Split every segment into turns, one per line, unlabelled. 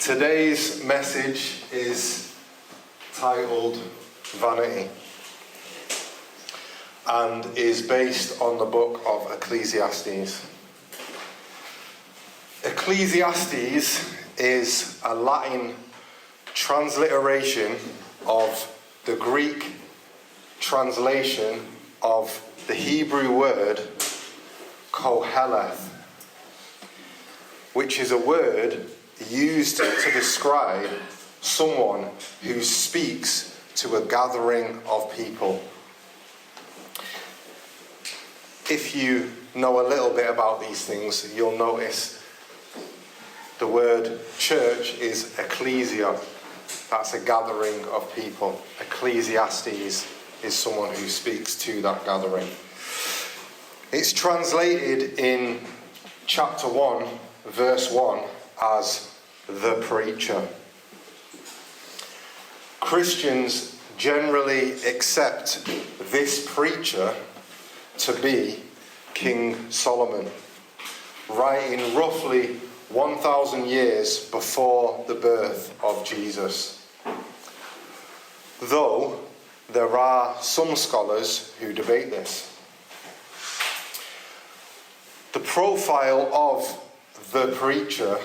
Today's message is titled Vanity and is based on the book of Ecclesiastes. Ecclesiastes is a Latin transliteration of the Greek translation of the Hebrew word Koheleth, which is a word used to describe someone who speaks to a gathering of people. If you know a little bit about these things, you'll notice the word church is ecclesia. That's a gathering of people. Ecclesiastes is someone who speaks to that gathering. It's translated in chapter 1, verse 1 as the preacher. Christians generally accept this preacher to be King Solomon, writing roughly 1,000 years before the birth of Jesus. Though there are some scholars who debate this. The profile of the preacher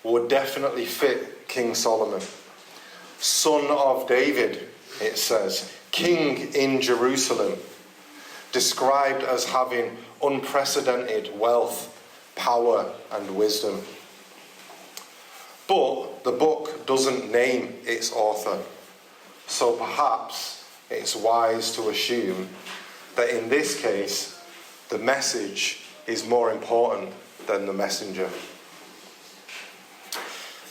would definitely fit King Solomon. Son of David, it says, king in Jerusalem, described as having unprecedented wealth, power, and wisdom. But the book doesn't name its author, so perhaps it's wise to assume that in this case, the message is more important than the messenger.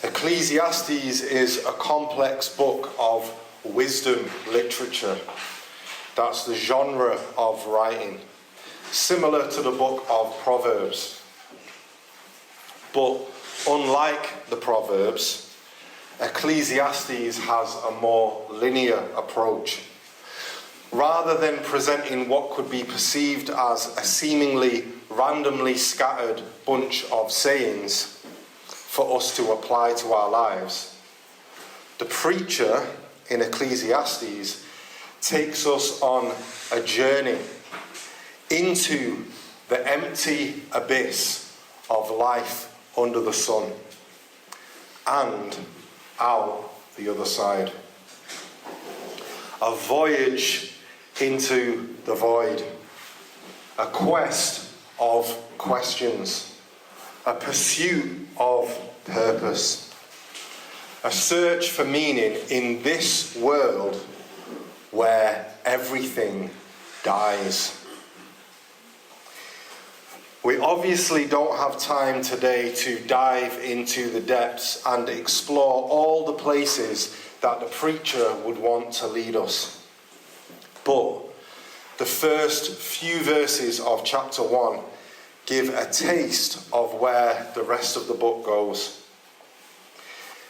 Ecclesiastes is a complex book of wisdom literature. That's the genre of writing, similar to the book of Proverbs. But unlike the Proverbs, Ecclesiastes has a more linear approach. Rather than presenting what could be perceived as a seemingly randomly scattered bunch of sayings for us to apply to our lives, the preacher in Ecclesiastes takes us on a journey into the empty abyss of life under the sun and out the other side. A voyage into the void, a quest of questions, a pursuit of purpose, a search for meaning in this world where everything dies. We obviously don't have time today to dive into the depths and explore all the places that the preacher would want to lead us. But the first few verses of chapter 1 give a taste of where the rest of the book goes.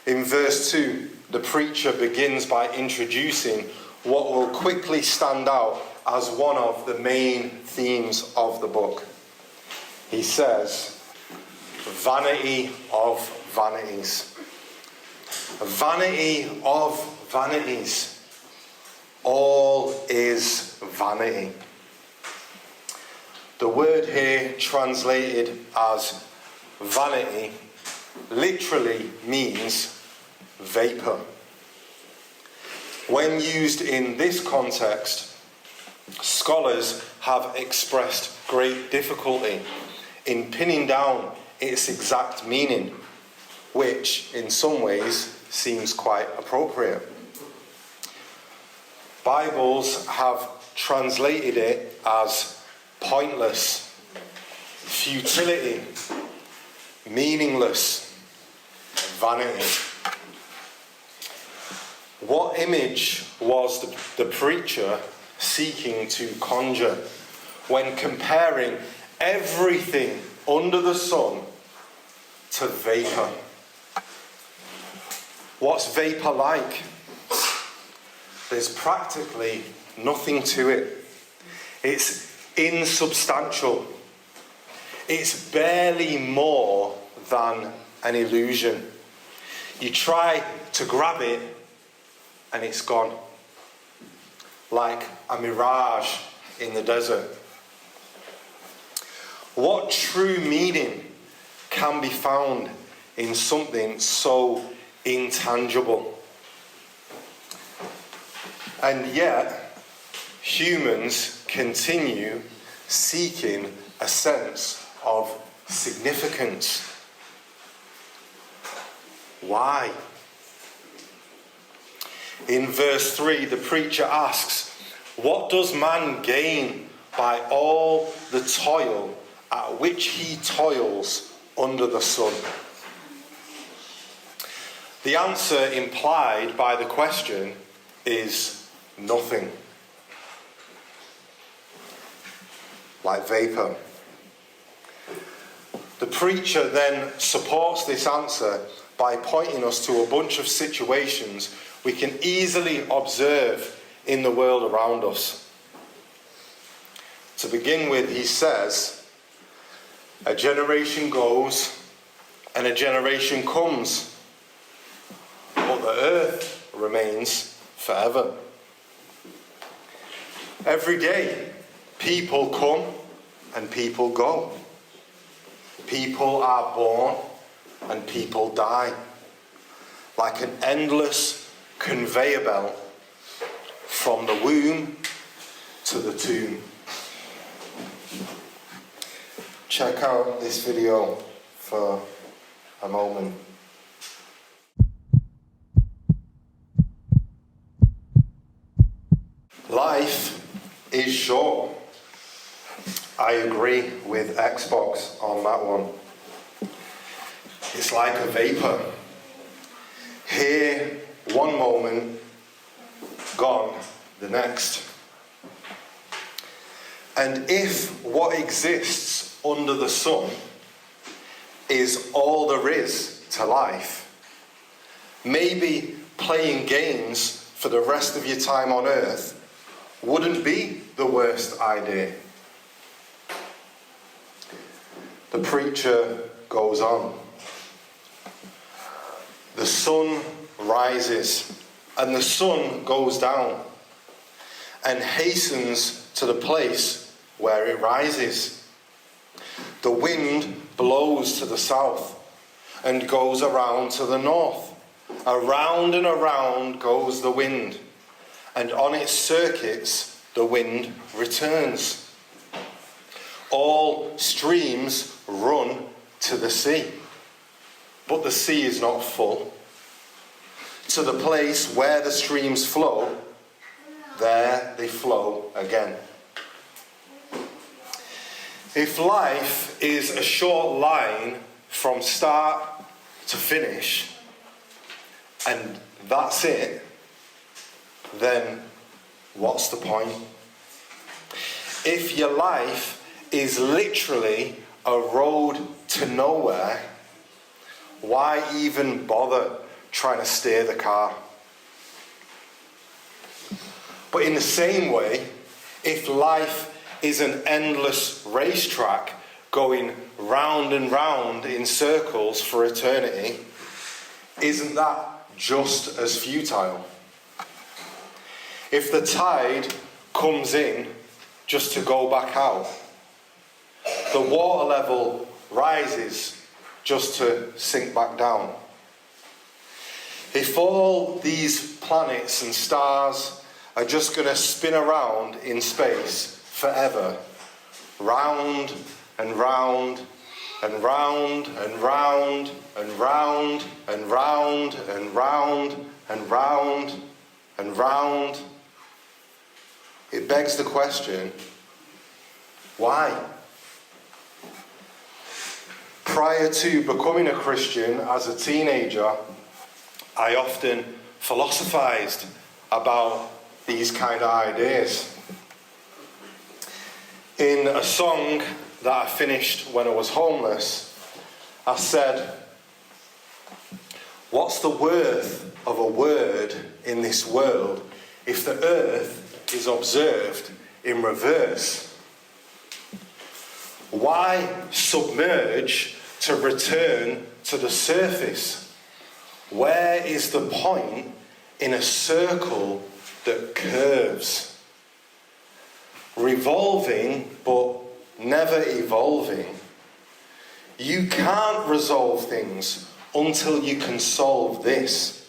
In verse 2, the preacher begins by introducing what will quickly stand out as one of the main themes of the book. He says, vanity of vanities. Vanity of vanities. All is vanity. The word here translated as vanity literally means vapor. When used in this context, scholars have expressed great difficulty in pinning down its exact meaning, which in some ways seems quite appropriate. Bibles have translated it as pointless, futility, meaningless, vanity. What image was the preacher seeking to conjure when comparing everything under the sun to vapor? What's vapor like? There's practically nothing to it. It's insubstantial. It's barely more than an illusion. You try to grab it and it's gone. Like a mirage in the desert. What true meaning can be found in something so intangible? And yet, humans continue seeking a sense of significance. Why? In verse 3, the preacher asks, "What does man gain by all the toil at which he toils under the sun?" The answer implied by the question is nothing. Like vapor. The preacher then supports this answer by pointing us to a bunch of situations we can easily observe in the world around us. To begin with, he says, a generation goes and a generation comes, but the earth remains forever. Every day, people come and people go. People are born and people die. Like an endless conveyor belt from the womb to the tomb. Check out this video for a moment. Life is short. I agree with Xbox on that one. It's like a vapor. Here, one moment, gone the next. And if what exists under the sun is all there is to life, maybe playing games for the rest of your time on earth wouldn't be the worst idea. The preacher goes on. The sun rises and the sun goes down and hastens to the place where it rises. The wind blows to the south and goes around to the north. Around and around goes the wind, and on its circuits the wind returns. All streams run to the sea, but the sea is not full. To the place where the streams flow, there they flow again. If life is a short line from start to finish, and that's it, then what's the point? If your life is literally a road to nowhere, why even bother trying to steer the car? But in the same way, if life is an endless racetrack going round and round in circles for eternity, isn't that just as futile? If the tide comes in just to go back out, the water level rises just to sink back down. If all these planets and stars are just going to spin around in space forever, round and round and round and round and round and round and round and round and round, it begs the question, why? Prior to becoming a Christian as a teenager, I often philosophized about these kind of ideas. In a song that I finished when I was homeless, I said, what's the worth of a word in this world if the earth is observed in reverse? Why submerge to return to the surface? Where is the point in a circle that curves? Revolving but never evolving. You can't resolve things until you can solve this.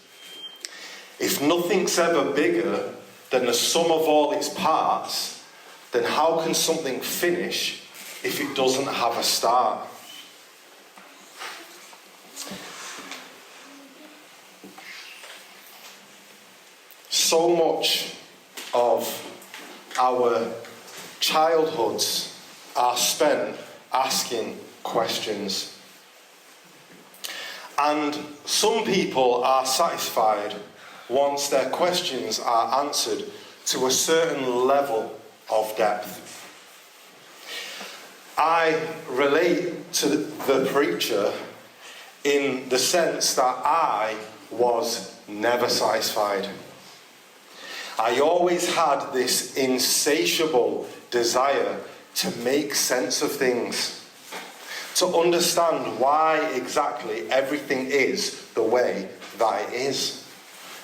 If nothing's ever bigger than the sum of all its parts, then how can something finish if it doesn't have a start? So much of our childhoods are spent asking questions. And some people are satisfied once their questions are answered to a certain level of depth. I relate to the preacher in the sense that I was never satisfied. I always had this insatiable desire to make sense of things, to understand why exactly everything is the way that it is,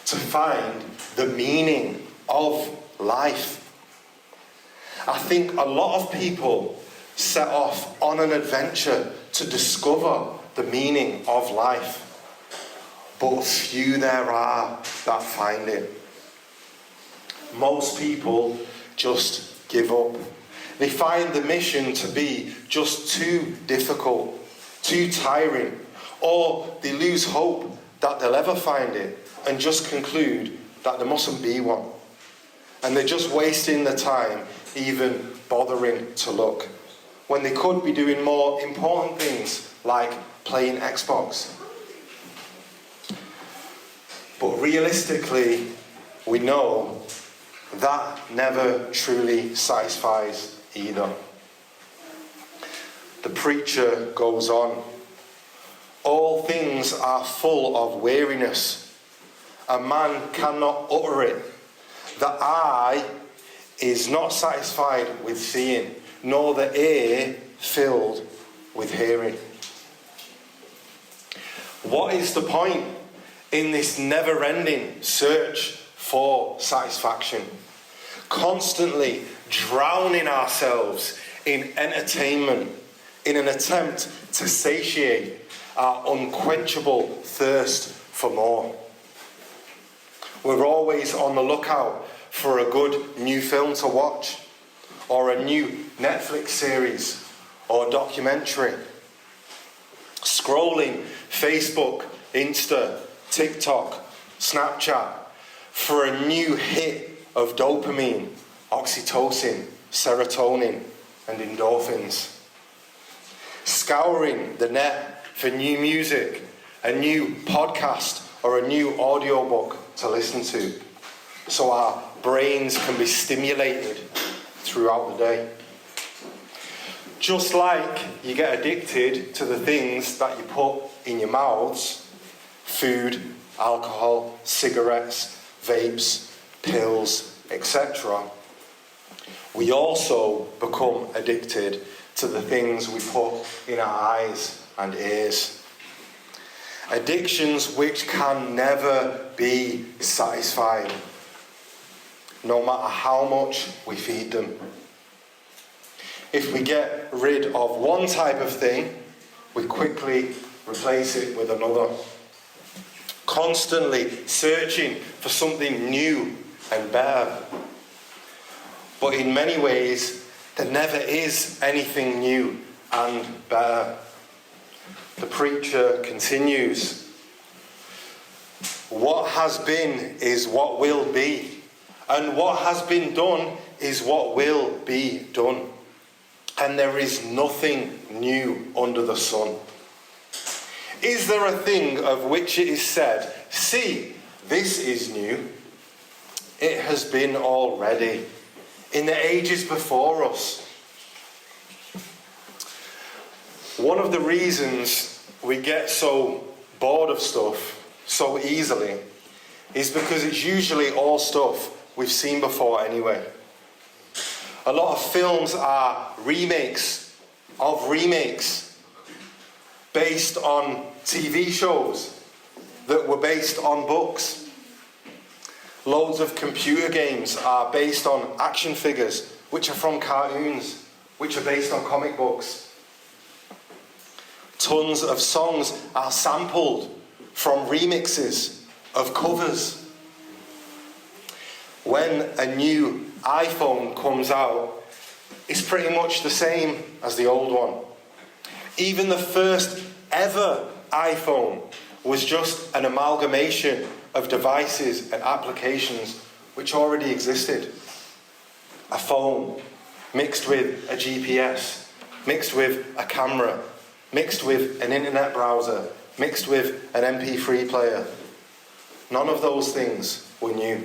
to find the meaning of life. I think a lot of people set off on an adventure to discover the meaning of life, but few there are that find it. Most people just give up. They find the mission to be just too difficult, too tiring, or they lose hope that they'll ever find it and just conclude that there mustn't be one. And they're just wasting their time even bothering to look, when they could be doing more important things like playing Xbox. But realistically, we know that never truly satisfies either. The preacher goes on. All things are full of weariness. A man cannot utter it. The eye is not satisfied with seeing, nor the ear filled with hearing. What is the point in this never-ending search for satisfaction? Constantly drowning ourselves in entertainment in an attempt to satiate our unquenchable thirst for more. We're always on the lookout for a good new film to watch, or a new Netflix series or documentary. Scrolling Facebook, Insta, TikTok, Snapchat for a new hit of dopamine, oxytocin, serotonin, and endorphins. Scouring the net for new music, a new podcast, or a new audiobook to listen to, so our brains can be stimulated throughout the day. Just like you get addicted to the things that you put in your mouths, food, alcohol, cigarettes, vapes, pills, etc., we also become addicted to the things we put in our eyes and ears. Addictions which can never be satisfied, no matter how much we feed them. If we get rid of one type of thing, we quickly replace it with another. Constantly searching for something new and better. But in many ways, there never is anything new and better. The preacher continues. What has been is what will be, and what has been done is what will be done. And there is nothing new under the sun. Is there a thing of which it is said, see, this is new? It has been already, in the ages before us. One of the reasons we get so bored of stuff so easily is because it's usually all stuff we've seen before anyway. A lot of films are remakes of remakes based on TV shows that were based on books. Loads of computer games are based on action figures, which are from cartoons, which are based on comic books. Tons of songs are sampled from remixes of covers. When a new iPhone comes out, it's pretty much the same as the old one. Even the first ever iPhone was just an amalgamation of devices and applications which already existed. A phone mixed with a GPS, mixed with a camera, mixed with an internet browser, mixed with an MP3 player. None of those things were new.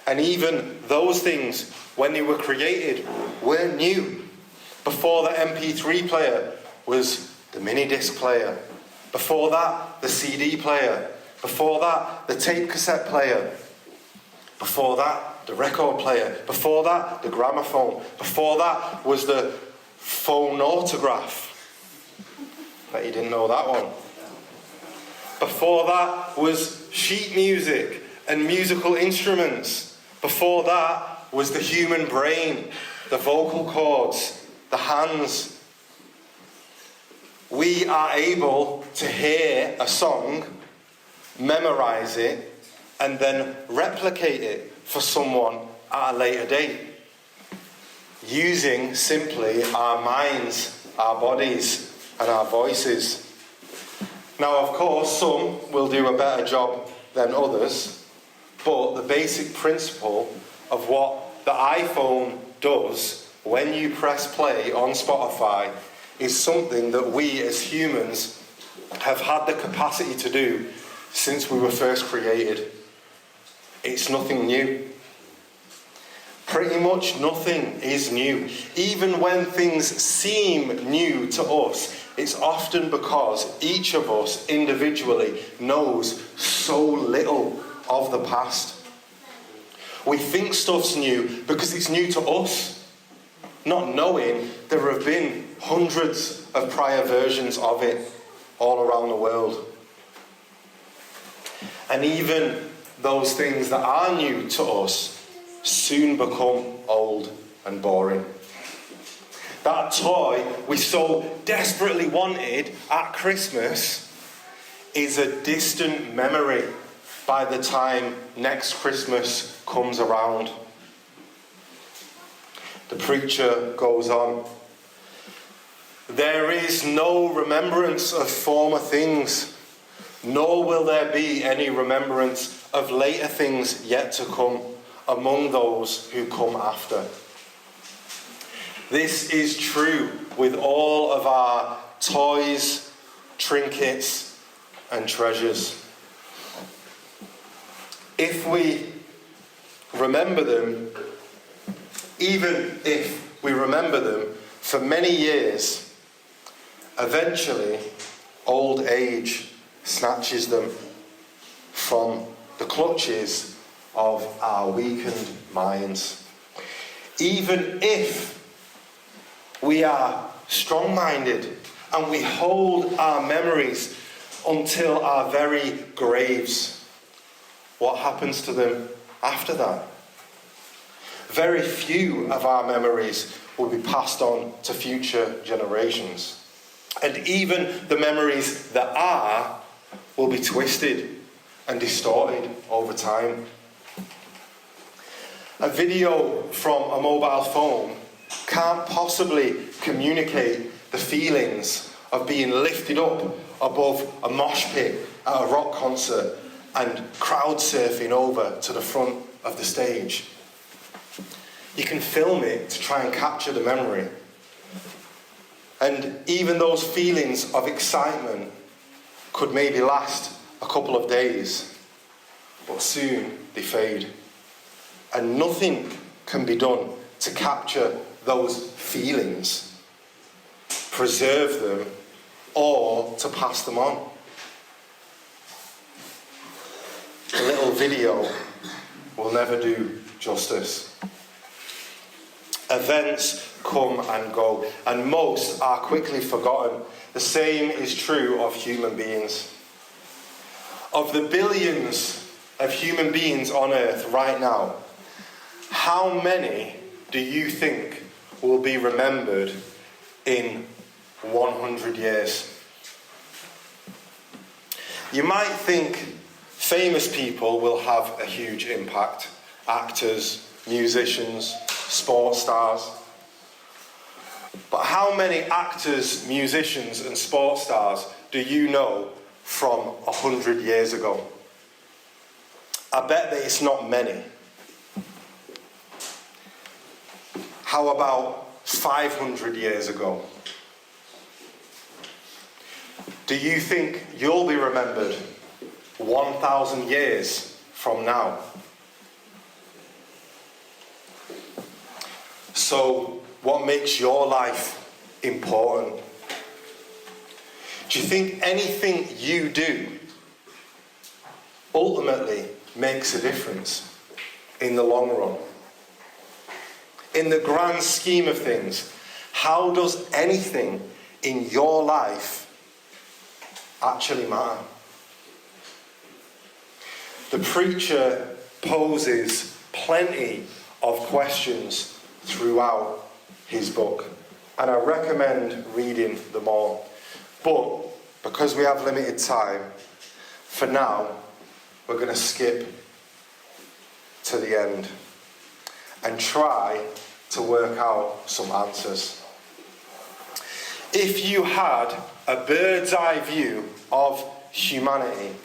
And even those things, when they were created, weren't new. Before the MP3 player was the mini disc player. Before that, the CD player. Before that, the tape cassette player. Before that, the record player. Before that, the gramophone. Before that was the phonograph. Bet you didn't know that one. Before that was sheet music and musical instruments. Before that was the human brain, the vocal cords, the hands. We are able to hear a song, memorize it, and then replicate it for someone at a later date, using simply our minds, our bodies, and our voices. Now, of course, some will do a better job than others, but the basic principle of what the iPhone does when you press play on Spotify is something that we as humans have had the capacity to do since we were first created. It's nothing new. Pretty much nothing is new. Even when things seem new to us, it's often because each of us individually knows so little of the past. We think stuff's new because it's new to us, not knowing there have been hundreds of prior versions of it all around the world. And even those things that are new to us soon become old and boring. That toy we so desperately wanted at Christmas is a distant memory by the time next Christmas comes around. The preacher goes on. There is no remembrance of former things, nor will there be any remembrance of later things yet to come among those who come after. This is true with all of our toys, trinkets, and treasures. If we remember them, even if we remember them for many years, eventually old age snatches them from the clutches of our weakened minds. Even if we are strong-minded and we hold our memories until our very graves, what happens to them after that? Very few of our memories will be passed on to future generations. And even the memories that are will be twisted and distorted over time. A video from a mobile phone can't possibly communicate the feelings of being lifted up above a mosh pit at a rock concert and crowd surfing over to the front of the stage. You can film it to try and capture the memory. And even those feelings of excitement could maybe last a couple of days, but soon they fade. And nothing can be done to capture those feelings, preserve them, or to pass them on. A little video will never do justice. Events come and go, and most are quickly forgotten. The same is true of human beings. Of the billions of human beings on earth right now, how many do you think will be remembered in 100 years? You might think famous people will have a huge impact. Actors, musicians, sports stars. But how many actors, musicians and sports stars do you know from 100 years ago? I bet that it's not many. How about 500 years ago? Do you think you'll be remembered 1,000 years from now? So, what makes your life important? Do you think anything you do ultimately makes a difference in the long run? In the grand scheme of things, how does anything in your life actually matter? The preacher poses plenty of questions throughout his book, and I recommend reading them all. But because we have limited time, for now, we're going to skip to the end and try to work out some answers. If you had a bird's eye view of humanity,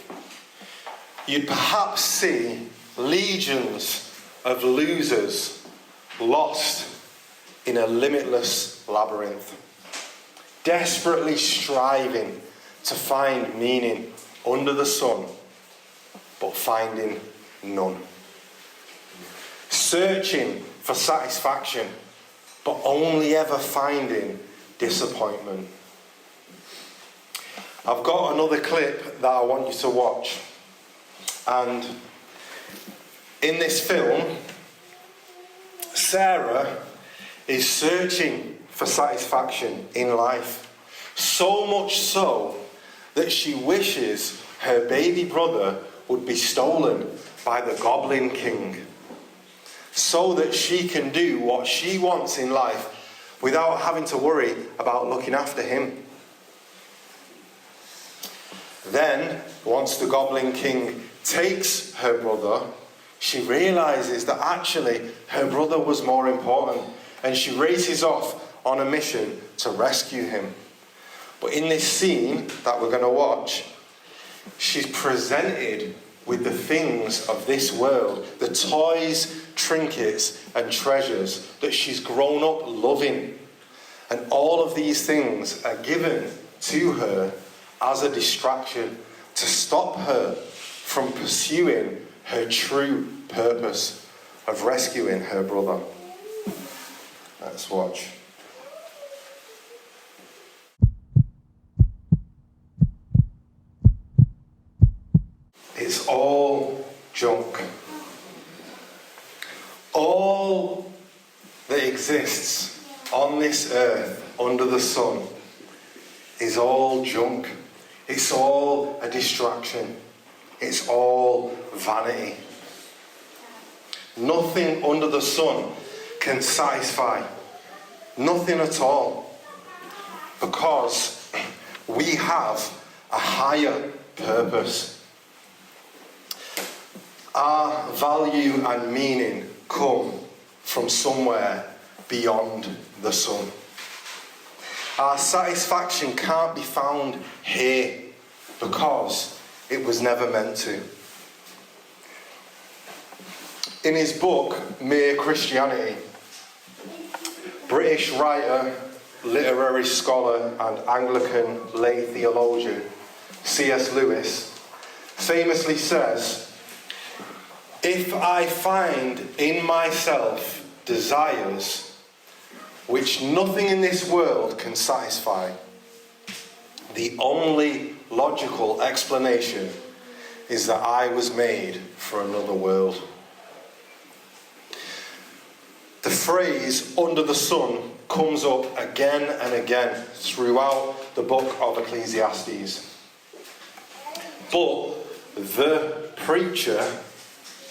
you'd perhaps see legions of losers lost in a limitless labyrinth, desperately striving to find meaning under the sun, but finding none. Searching for satisfaction, but only ever finding disappointment. I've got another clip that I want you to watch. And in this film, Sarah is searching for satisfaction in life. So much so that she wishes her baby brother would be stolen by the Goblin King, so that she can do what she wants in life without having to worry about looking after him. Then, once the Goblin King takes her brother, she realizes that actually her brother was more important, and she races off on a mission to rescue him. But in this scene that we're going to watch, she's presented with the things of this world, the toys, trinkets and treasures that she's grown up loving. And all of these things are given to her as a distraction to stop her from pursuing her true purpose of rescuing her brother. Let's watch. It's all junk. All that exists on this earth under the sun is all junk. It's all a distraction. It's all vanity. Nothing under the sun can satisfy. Nothing at all. Because we have a higher purpose. Our value and meaning come from somewhere beyond the sun. Our satisfaction can't be found here because it was never meant to. In his book, Mere Christianity, British writer, literary scholar and Anglican lay theologian C.S. Lewis famously says, "If I find in myself desires which nothing in this world can satisfy, the only logical explanation is that I was made for another world." The phrase "under the sun" comes up again and again throughout the book of Ecclesiastes. But the preacher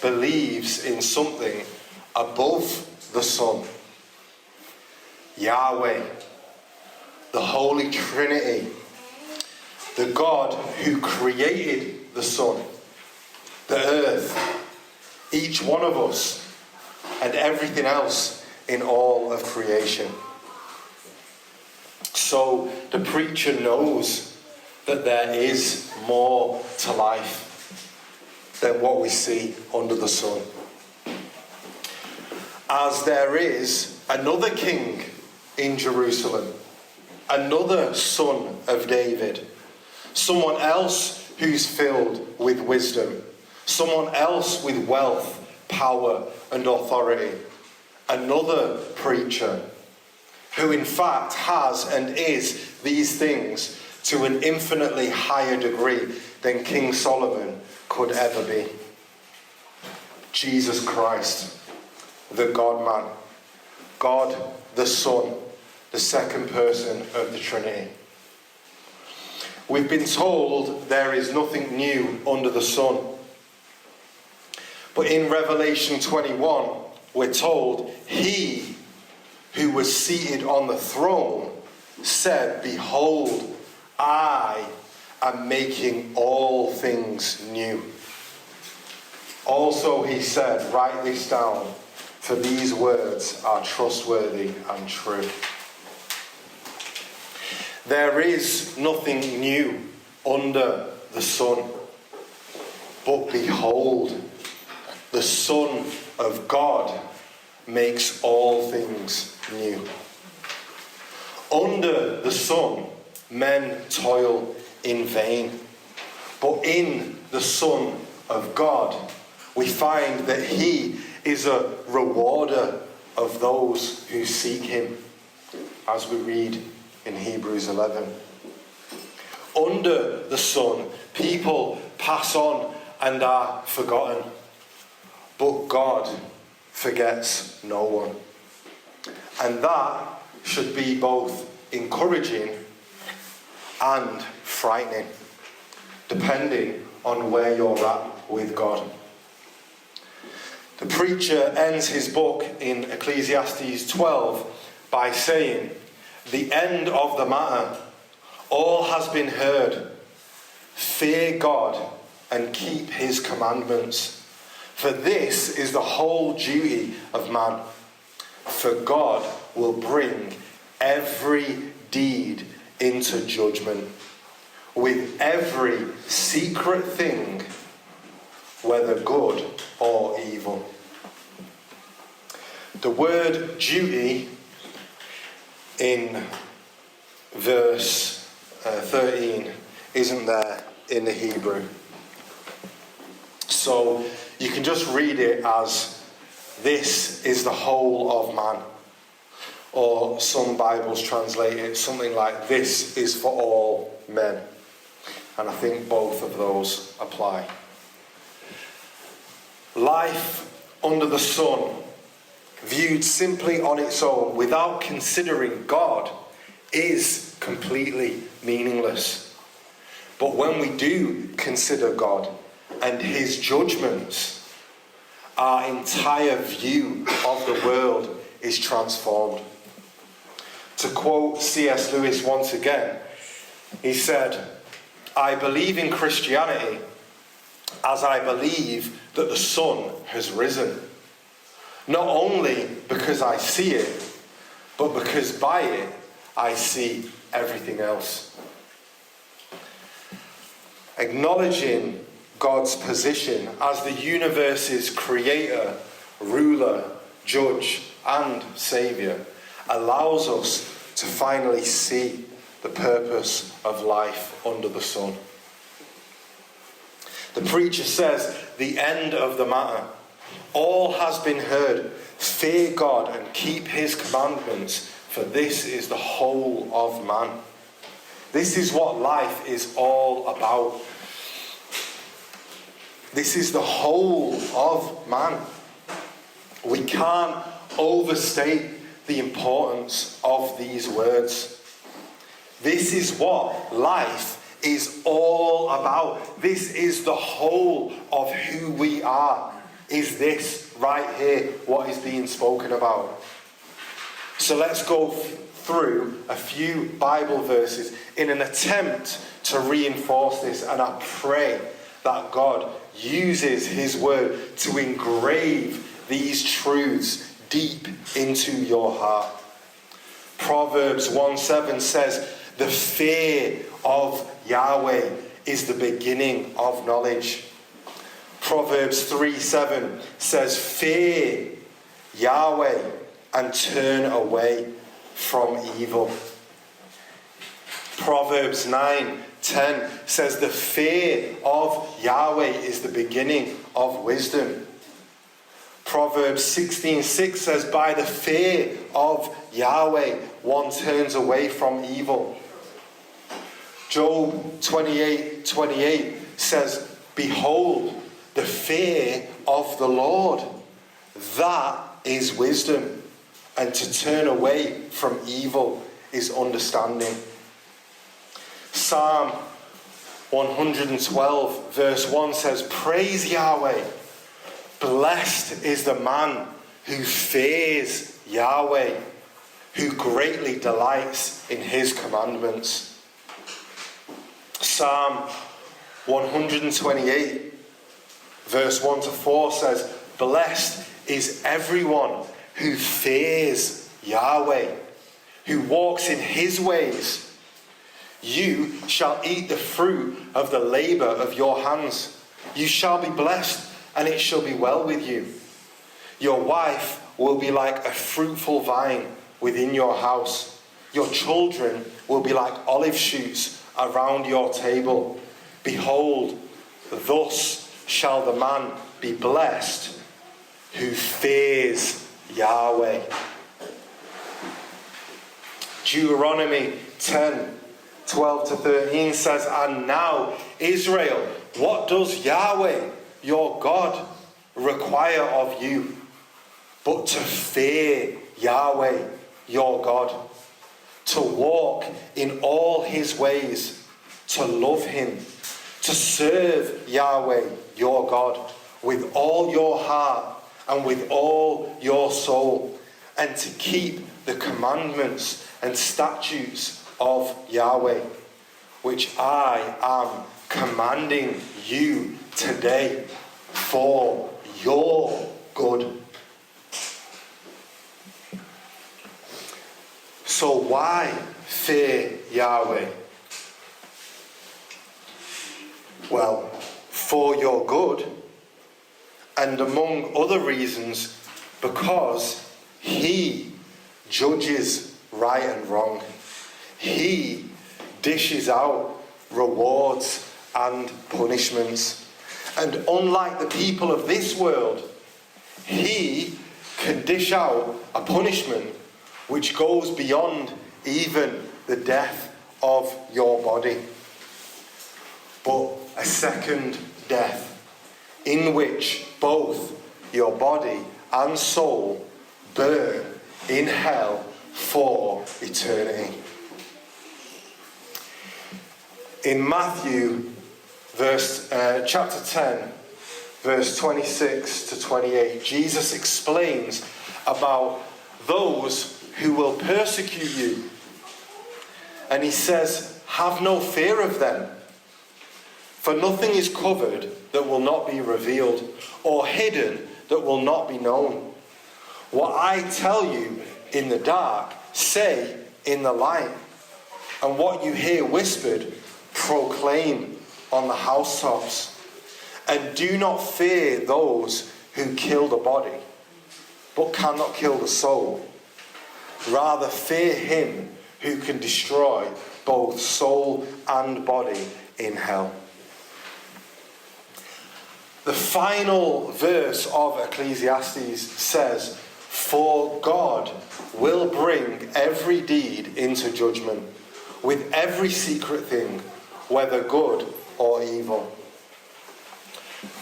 believes in something above the Son. Yahweh, the Holy Trinity, the God who created the sun, the earth, each one of us, and everything else in all of creation. So the preacher knows that there is more to life than what we see under the sun. As there is another king in Jerusalem, another son of David, someone else who's filled with wisdom, someone else with wealth, power, and authority, another preacher who in fact has and is these things to an infinitely higher degree than King Solomon could ever be. Jesus Christ, the God-man, God the Son, the second person of the Trinity. We've been told there is nothing new under the sun. But in Revelation 21, we're told, he who was seated on the throne said, "Behold, I am making all things new." Also he said, "Write this down, for these words are trustworthy and true." There is nothing new under the sun. But behold, the Son of God makes all things new. Under the sun, men toil in vain. But in the Son of God, we find that he is a rewarder of those who seek him, as we read in Hebrews 11. Under the sun, people pass on and are forgotten. But God forgets no one. And that should be both encouraging and frightening, depending on where you're at with God. The preacher ends his book in Ecclesiastes 12 by saying, "The end of the matter, all has been heard. Fear God and keep his commandments. For this is the whole duty of man. For God will bring every deed into judgment, with every secret thing, whether good or evil." The word duty in verse 13 isn't there in the Hebrew. So you can just read it as, "This is the whole of man." Or some Bibles translate it something like, "This is for all men." And I think both of those apply. Life under the sun, viewed simply on its own, without considering God, is completely meaningless. But when we do consider God and his judgments, our entire view of the world is transformed. To quote C.S. Lewis once again, he said, "I believe in Christianity as I believe that the sun has risen. Not only because I see it, but because by it I see everything else." Acknowledging God's position as the universe's creator, ruler, judge, and saviour allows us to finally see the purpose of life under the sun. The preacher says, "The end of the matter. All has been heard. Fear God and keep his commandments, for this is the whole of man." This is what life is all about. This is the whole of man. We can't overstate the importance of these words. This is what life is all about. This is the whole of who we are. Is this right here what is being spoken about? So let's go through a few Bible verses in an attempt to reinforce this, and I pray that God uses his word to engrave these truths deep into your heart. Proverbs 1:7 says, "The fear of Yahweh is the beginning of knowledge." Proverbs 3:7 says, "Fear Yahweh and turn away from evil." Proverbs 9:10 says, "The fear of Yahweh is the beginning of wisdom." Proverbs 16:6 says, "By the fear of Yahweh one turns away from evil." Job 28:28 says, "Behold, the fear of the Lord, that is wisdom, and to turn away from evil is understanding." Psalm 112 verse 1 says, "Praise Yahweh. Blessed is the man who fears Yahweh, who greatly delights in his commandments." Psalm 128 verse 1 to 4 says, "Blessed is everyone who fears Yahweh, who walks in his ways. You shall eat the fruit of the labor of your hands. You shall be blessed, and it shall be well with you. Your wife will be like a fruitful vine within your house. Your children will be like olive shoots around your table. Behold, thus shall the man be blessed who fears Yahweh." Deuteronomy 10:12 to 13 says, "And now, Israel, what does Yahweh, your God, require of you? But to fear Yahweh, your God, to walk in all his ways, to love him, to serve Yahweh, your God, with all your heart and with all your soul, and to keep the commandments and statutes of Yahweh, which I am commanding you today for your good." So why fear Yahweh? Well, for your good, and among other reasons, because he judges right and wrong. He dishes out rewards and punishments. And unlike the people of this world, he can dish out a punishment which goes beyond even the death of your body, but a second death in which both your body and soul burn in hell for eternity. In Matthew chapter 10, verse 26 to 28, Jesus explains about those who will persecute you. And he says, "Have no fear of them, for nothing is covered that will not be revealed, or hidden that will not be known. What I tell you in the dark, say in the light, and what you hear whispered, proclaim on the housetops. And do not fear those who kill the body, but cannot kill the soul. Rather fear him who can destroy both soul and body in hell." The final verse of Ecclesiastes says, "For God will bring every deed into judgment, with every secret thing, whether good or evil."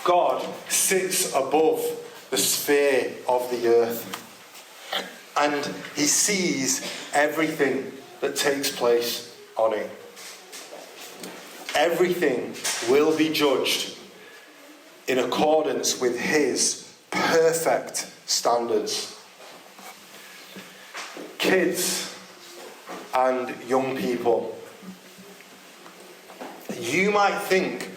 God sits above the sphere of the earth, and he sees everything that takes place on it. Everything will be judged in accordance with his perfect standards. Kids and young people, you might think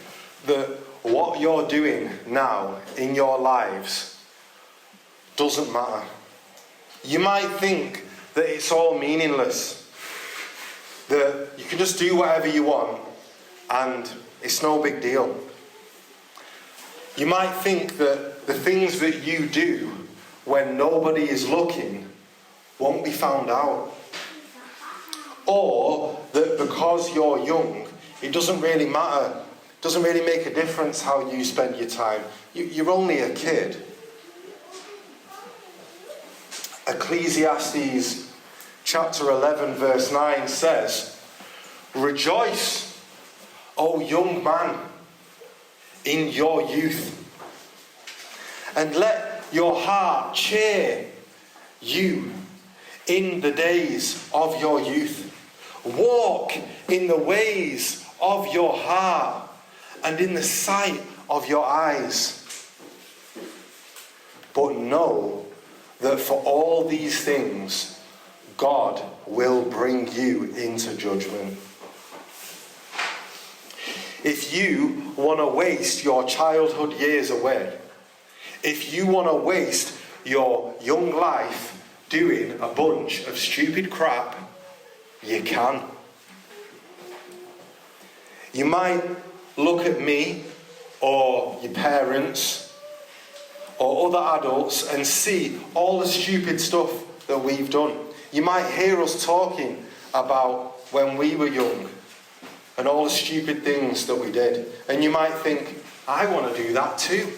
that what you're doing now in your lives doesn't matter. You might think that it's all meaningless, that you can just do whatever you want and it's no big deal. You might think that the things that you do when nobody is looking won't be found out. Or that because you're young, it doesn't really matter. It doesn't really make a difference how you spend your time. You're only a kid. Ecclesiastes chapter 11 verse 9 says, "Rejoice, O young man, in your youth, and let your heart cheer you in the days of your youth. Walk in the ways of your heart and in the sight of your eyes. But know that for all these things, God will bring you into judgment." If you want to waste your childhood years away, if you want to waste your young life doing a bunch of stupid crap, you can. You might look at me or your parents or other adults and see all the stupid stuff that we've done. You might hear us talking about when we were young and all the stupid things that we did. And you might think, I want to do that too.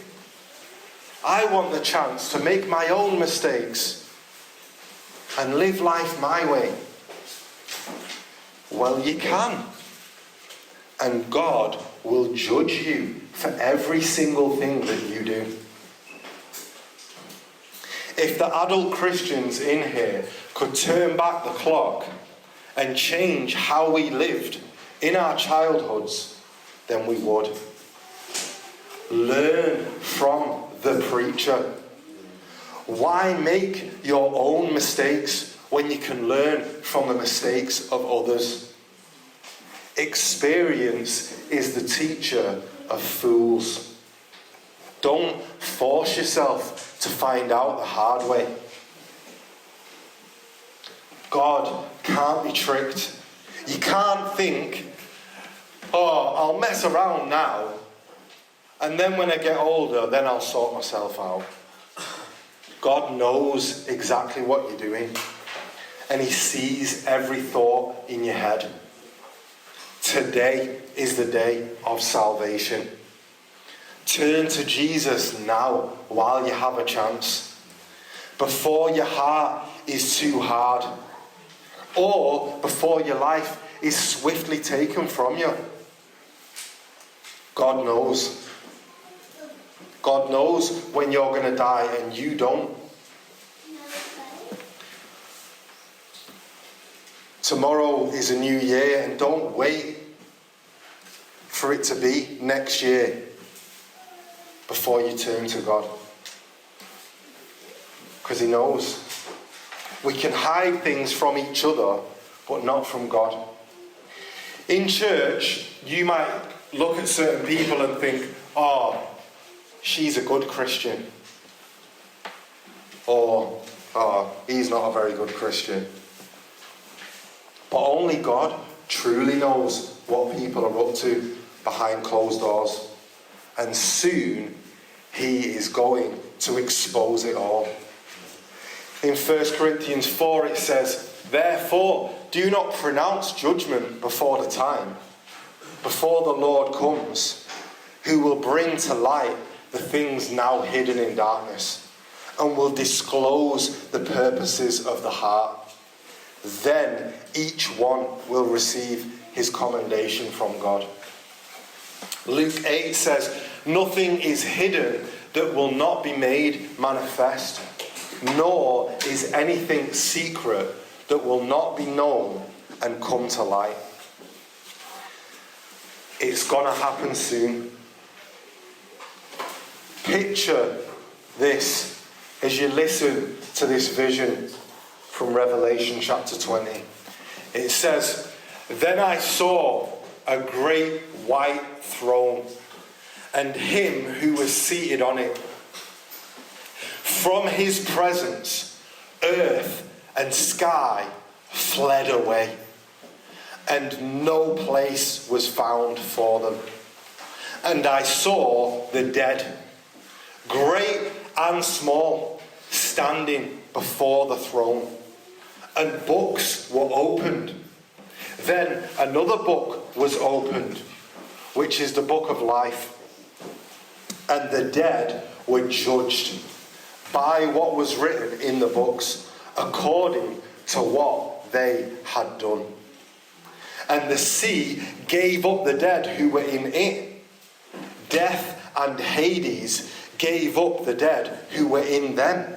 I want the chance to make my own mistakes and live life my way. Well, you can. And God will judge you for every single thing that you do. If the adult Christians in here could turn back the clock and change how we lived in our childhoods, then we would. Learn from the preacher. Why make your own mistakes when you can learn from the mistakes of others? Experience is the teacher of fools. Don't force yourself to find out the hard way. God can't be tricked. You can't think, oh, I'll mess around now, and then when I get older, then I'll sort myself out. God knows exactly what you're doing, and he sees every thought in your head. Today is the day of salvation. Turn to Jesus now while you have a chance, before your heart is too hard, or before your life is swiftly taken from you. God knows. God knows when you're going to die and you don't. Tomorrow is a new year, and don't wait for it to be next year before you turn to God. Because he knows. We can hide things from each other, but not from God. In church, you might look at certain people and think, oh, she's a good Christian. Or, oh, he's not a very good Christian. But only God truly knows what people are up to behind closed doors. And soon, he is going to expose it all. In 1 Corinthians 4 it says, "Therefore, do not pronounce judgment before the time, before the Lord comes, who will bring to light the things now hidden in darkness, and will disclose the purposes of the heart. Then each one will receive his commendation from God." Luke 8 says, "Nothing is hidden that will not be made manifest, nor is anything secret that will not be known and come to light." It's going to happen soon. Picture this as you listen to this vision from Revelation chapter 20. It says, "Then I saw a great white throne, and him who was seated on it. From his presence, earth and sky fled away, and no place was found for them. And I saw the dead, great and small, standing before the throne, and books were opened. Then another book was opened, which is the book of life. And the dead were judged by what was written in the books, according to what they had done. And the sea gave up the dead who were in it. Death and Hades gave up the dead who were in them,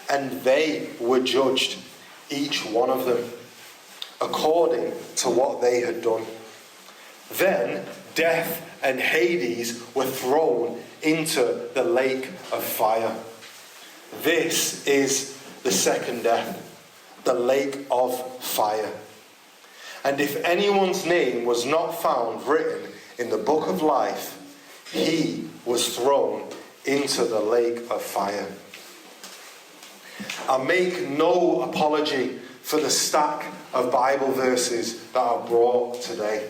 and they were judged, each one of them, according to what they had done. Then death and Hades were thrown into the lake of fire. This is the second death, the lake of fire. And if anyone's name was not found written in the book of life, he was thrown into the lake of fire." I make no apology for the stack of Bible verses that are brought today.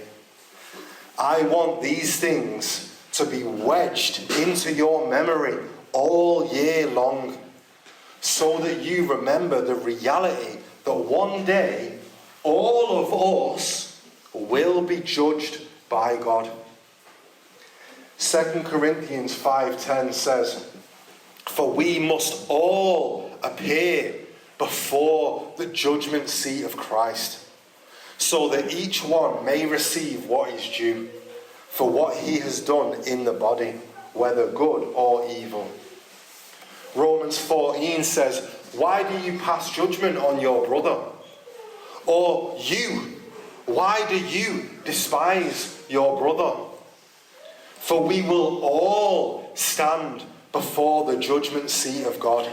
I want these things to be wedged into your memory all year long, so that you remember the reality that one day all of us will be judged by God. 2 Corinthians 5:10 says, "For we must all appear before the judgment seat of Christ, so that each one may receive what is due for what he has done in the body, whether good or evil." Romans 14 says, "Why do you pass judgment on your brother? Or you, why do you despise your brother? For we will all stand before the judgment seat of God.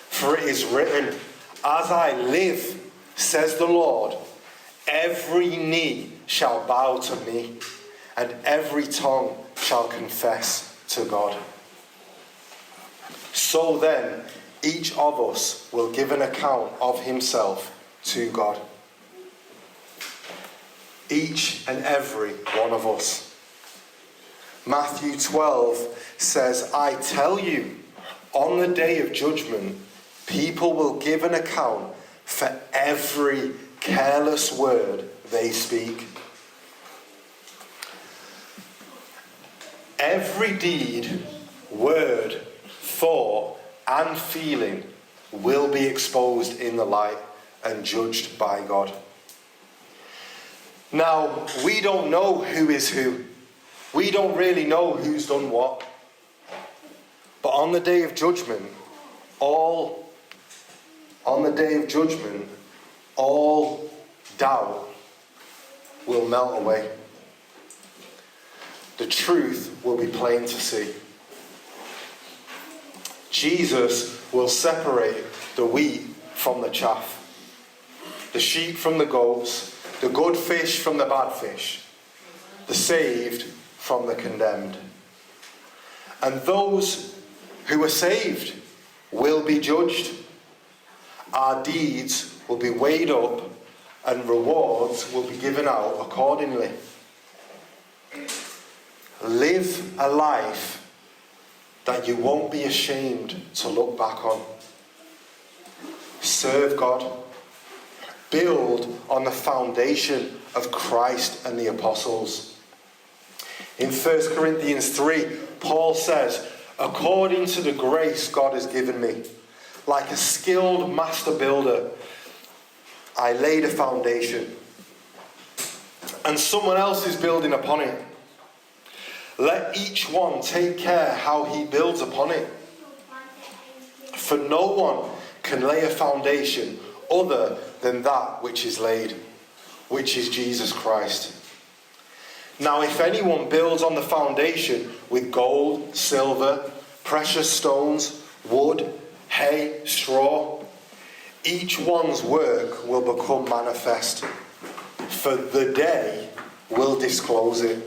For it is written, 'As I live, says the Lord, every knee shall bow to me, and every tongue shall confess to God.'" So then, each of us will give an account of himself to God. Each and every one of us. Matthew 12 says, "I tell you, on the day of judgment, people will give an account for every careless word they speak." Every deed, word, thought, and feeling will be exposed in the light and judged by God. Now, we don't know who is who. We don't really know who's done what. But on the day of judgment, all doubt will melt away. The truth will be plain to see. Jesus will separate the wheat from the chaff, the sheep from the goats, the good fish from the bad fish, the saved from the condemned. And those who are saved will be judged. Our deeds will be weighed up, and rewards will be given out accordingly. Live a life that you won't be ashamed to look back on. Serve God. Build on the foundation of Christ and the apostles. In 1 Corinthians 3, Paul says, "According to the grace God has given me, like a skilled master builder, I laid a foundation, and someone else is building upon it. Let each one take care how he builds upon it. For no one can lay a foundation other than that which is laid, which is Jesus Christ. Now if anyone builds on the foundation with gold, silver, precious stones, wood, hay, straw, each one's work will become manifest, for the day will disclose it,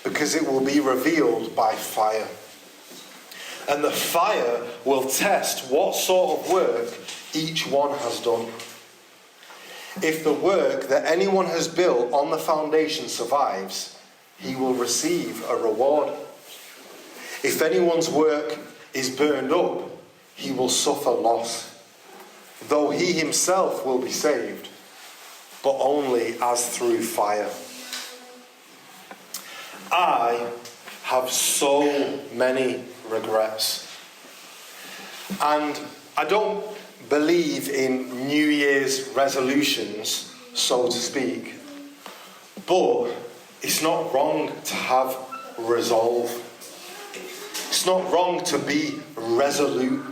because it will be revealed by fire. And the fire will test what sort of work each one has done. If the work that anyone has built on the foundation survives, he will receive a reward. If anyone's work is burned up, he will suffer loss, though he himself will be saved, but only as through fire. I have so many regrets. And I don't believe in New Year's resolutions, so to speak. But it's not wrong to have resolve. It's not wrong to be resolute.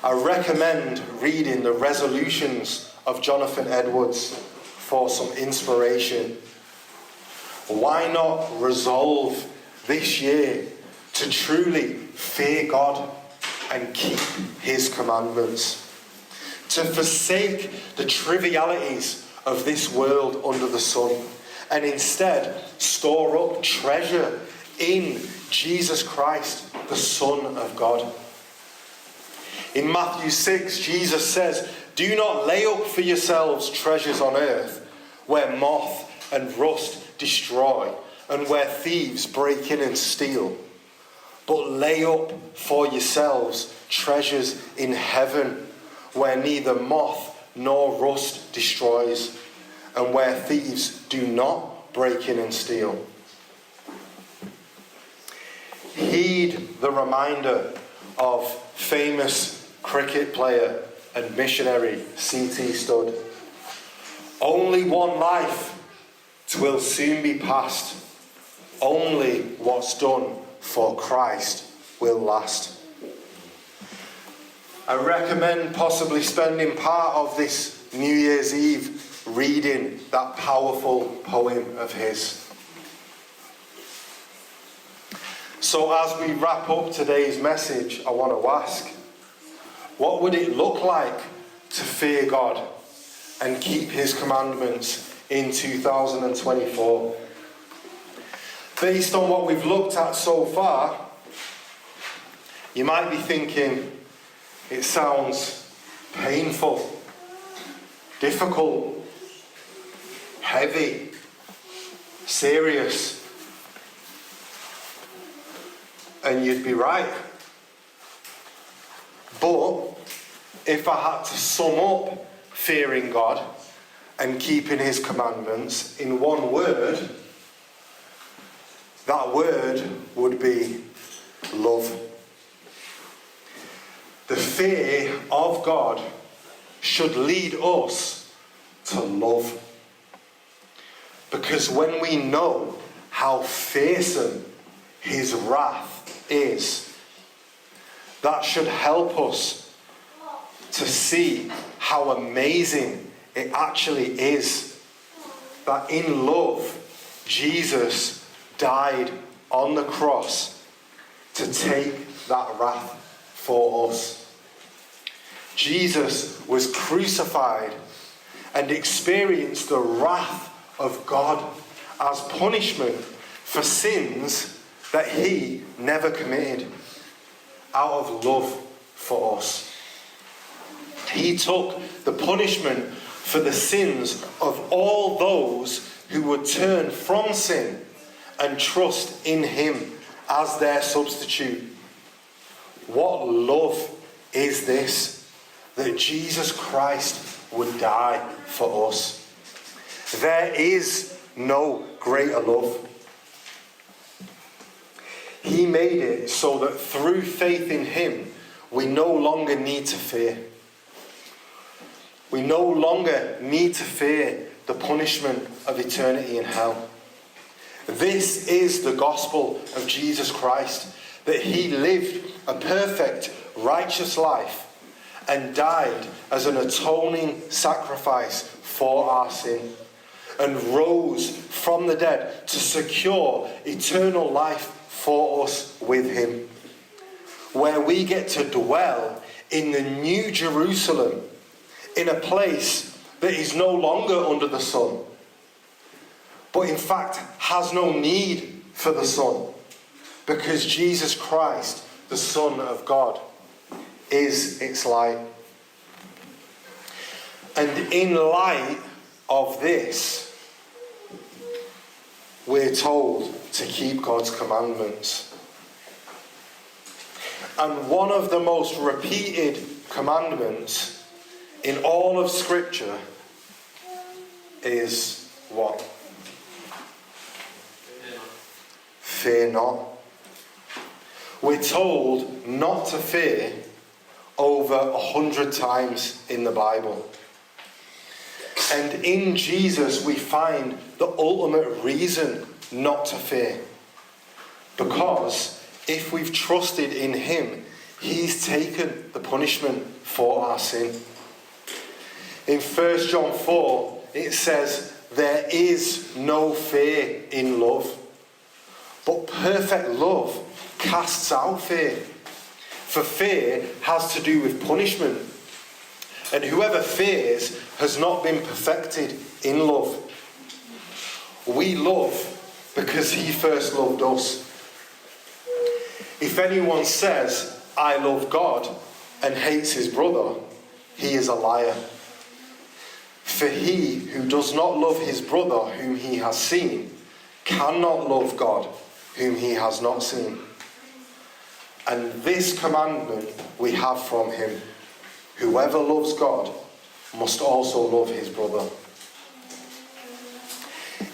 I recommend reading the Resolutions of Jonathan Edwards for some inspiration. Why not resolve this year to truly fear God and keep his commandments, to forsake the trivialities of this world under the sun, and instead store up treasure in Jesus Christ, the Son of God. In Matthew 6, Jesus says, "Do not lay up for yourselves treasures on earth, where moth and rust destroy, and where thieves break in and steal. But lay up for yourselves treasures in heaven, where neither moth nor rust destroys, and where thieves do not break in and steal." Heed the reminder of famous cricket player and missionary C.T. Studd. "Only one life, 'twill soon be past. Only what's done for Christ will last." I recommend possibly spending part of this New Year's Eve reading that powerful poem of his. So as we wrap up today's message, I want to ask, what would it look like to fear God and keep his commandments in 2024? Based on what we've looked at so far, you might be thinking, it sounds painful, difficult, heavy, serious. And you'd be right. But if I had to sum up fearing God and keeping his commandments in one word, that word would be love. The fear of God should lead us to love. Because when we know how fearsome his wrath is, that should help us to see how amazing it actually is that in love Jesus died on the cross to take that wrath for us. Jesus was crucified and experienced the wrath of God as punishment for sins that he never committed, out of love for us. He took the punishment for the sins of all those who would turn from sin and trust in him as their substitute. What love is this, that Jesus Christ would die for us? There is no greater love. He made it so that through faith in him, we no longer need to fear. We no longer need to fear the punishment of eternity in hell. This is the gospel of Jesus Christ, that he lived a perfect, righteous life and died as an atoning sacrifice for our sin. and rose from the dead to secure eternal life for us with him, where we get to dwell in the new Jerusalem, in a place that is no longer under the sun, but in fact has no need for the sun, because Jesus Christ, the Son of God, is its light. And in light of this, we're told to keep God's commandments. And one of the most repeated commandments in all of Scripture is what? Fear not. We're told not to fear over 100 times in the Bible. And in Jesus we find the ultimate reason not to fear. Because if we've trusted in him, he's taken the punishment for our sin. In 1 John 4, it says, there is no fear in love, but perfect love casts out fear. For fear has to do with punishment. And whoever fears has not been perfected in love. We love because he first loved us. If anyone says, I love God, and hates his brother, he is a liar. For he who does not love his brother whom he has seen cannot love God whom he has not seen. And this commandment we have from him: whoever loves God must also love his brother.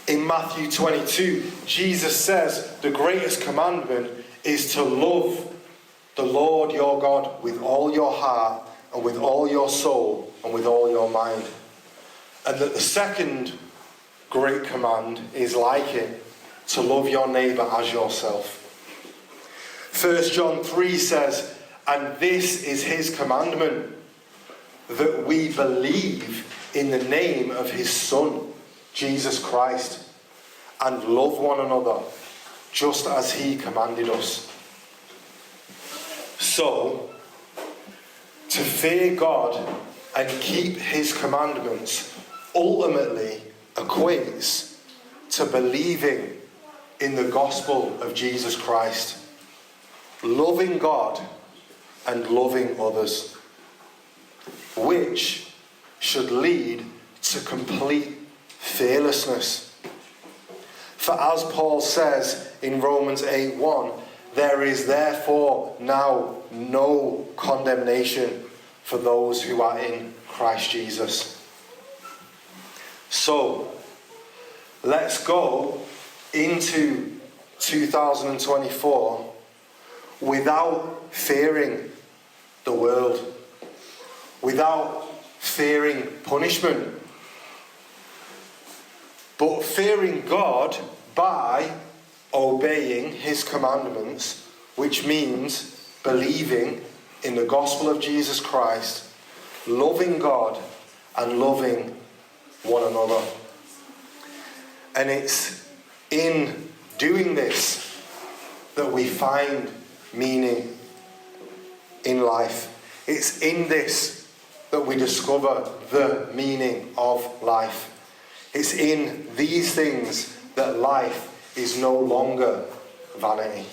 In Matthew 22, Jesus says the greatest commandment is to love the Lord your God with all your heart and with all your soul and with all your mind. And that the second great command is like it, to love your neighbour as yourself. 1 John 3 says, and this is his commandment, that we believe in the name of his Son, Jesus Christ, and love one another, just as he commanded us. So, to fear God and keep his commandments ultimately equates to believing in the gospel of Jesus Christ, loving God and loving others, which should lead to complete fearlessness. For as Paul says in Romans 8:1, there is therefore now no condemnation for those who are in Christ Jesus. So, let's go into 2024 without fearing the world, without fearing punishment, but fearing God by obeying his commandments, which means believing in the gospel of Jesus Christ, loving God and loving one another. And it's in doing this that we find meaning in life. It's in this that we discover the meaning of life. It's in these things that life is no longer vanity.